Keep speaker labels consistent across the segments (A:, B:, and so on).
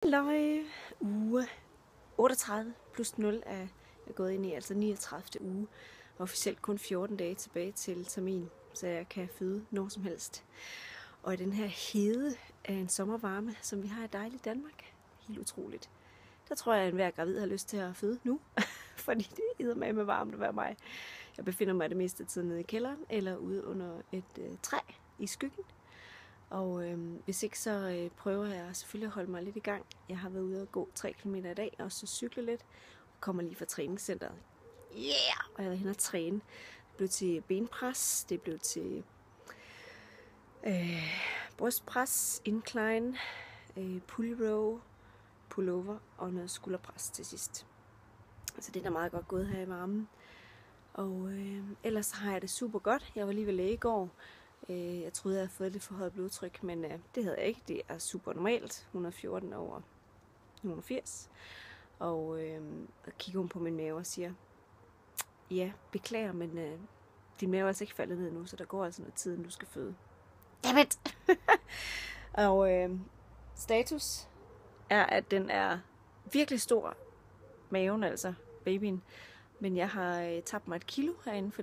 A: Halløj! Uge 38 plus 0 er jeg gået ind i, altså 39. uge. Officielt kun 14 dage tilbage til termin, så jeg kan føde når som helst. Og i den her hede af en sommervarme, som vi har i dejligt Danmark, helt utroligt. Der tror jeg, at enhver gravid har lyst til at føde nu, fordi det er med varmt at være mig. Jeg befinder mig det meste af tiden nede i kælderen, eller ude under et træ i skyggen. Og hvis ikke, så prøver jeg selvfølgelig at holde mig lidt i gang. Jeg har været ude og gå 3 km i dag, og så cykle lidt. Og kommer lige fra træningscenteret. Yeah! Og jeg var henne og træne. Det blev til benpres, det blev til brystpres, incline, pull row, pullover og noget skulderpres til sidst. Så det er da meget godt gået her i varmen. Og ellers har jeg det super godt. Jeg var lige ved læge i går. Jeg troede, jeg havde fået lidt for højt blodtryk, men det havde jeg ikke. Det er super normalt. 114 over 180. Og kigger hun på min mave og siger, ja, beklager, men din mave er altså ikke faldet ned nu, så der går altså noget tid, inden du skal føde. Dammit! Og status er, at den er virkelig stor, maven altså, babyen. Men jeg har tabt mig 1 kilo herinde for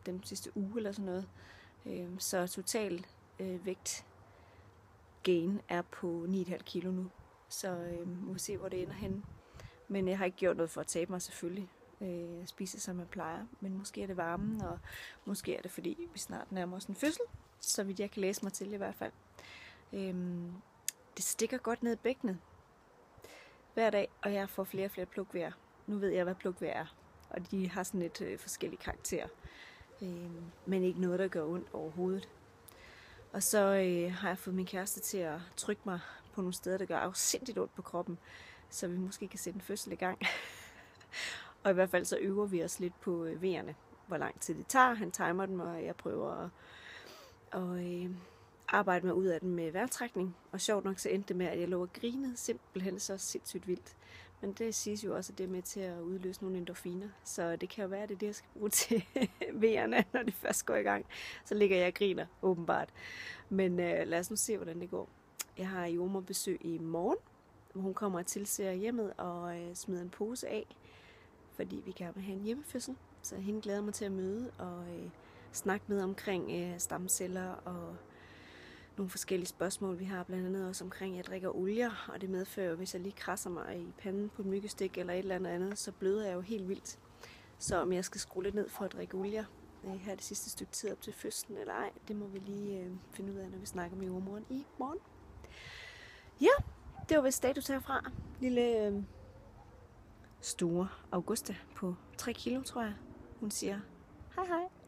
A: den sidste uge eller sådan noget. Så total vægt gain er på 9,5 kilo nu. Så må vi se, hvor det ender henne. Men jeg har ikke gjort noget for at tabe mig selvfølgelig. Jeg spiser som jeg plejer. Men måske er det varmen, og måske er det fordi vi snart nærmer os en fødsel. Så vidt jeg kan læse mig til i hvert fald. Det stikker godt ned i bækkenet hver dag, og jeg får flere og flere plukvejr. Nu ved jeg, hvad plukvejr er. Og de har sådan lidt forskellige karakterer. Men ikke noget, der gør ondt overhovedet. Og så har jeg fået min kæreste til at trykke mig på nogle steder, der gør afsindigt ondt på kroppen, så vi måske kan sætte en fødsel i gang. Og i hvert fald så øver vi os lidt på vejerne, hvor lang tid det tager. Han timer dem, og jeg prøver at arbejde mig ud af den med vejrtrækning. Og sjovt nok så endte det med, at jeg lå og grinede simpelthen så sindssygt vildt. Men det siges jo også, at det er med til at udløse nogle endorfiner. Så det kan jo være, at det er det, jeg skal bruge til vejerne, når det først går i gang. Så ligger jeg og griner, åbenbart. Men lad os nu se, hvordan det går. Jeg har jordemoderbesøg i morgen, hvor hun kommer og tilser hjemmet og smider en pose af. Fordi vi gerne vil have en hjemmefødsel. Så hende glæder mig til at møde og snakke med omkring stamceller og nogle forskellige spørgsmål. Vi har blandt andet også omkring, at jeg drikker olier, og det medfører, hvis jeg lige krasser mig i panden på et myggestik eller et eller andet, så bløder jeg jo helt vildt. Så om jeg skal skrue lidt ned for at drikke olier her det sidste stykke tid op til fødslen eller ej, det må vi lige finde ud af, når vi snakker med jordmoren i morgen. Ja, det var vist status herfra. Lille store Augusta på 3 kilo, tror jeg. Hun siger hej hej.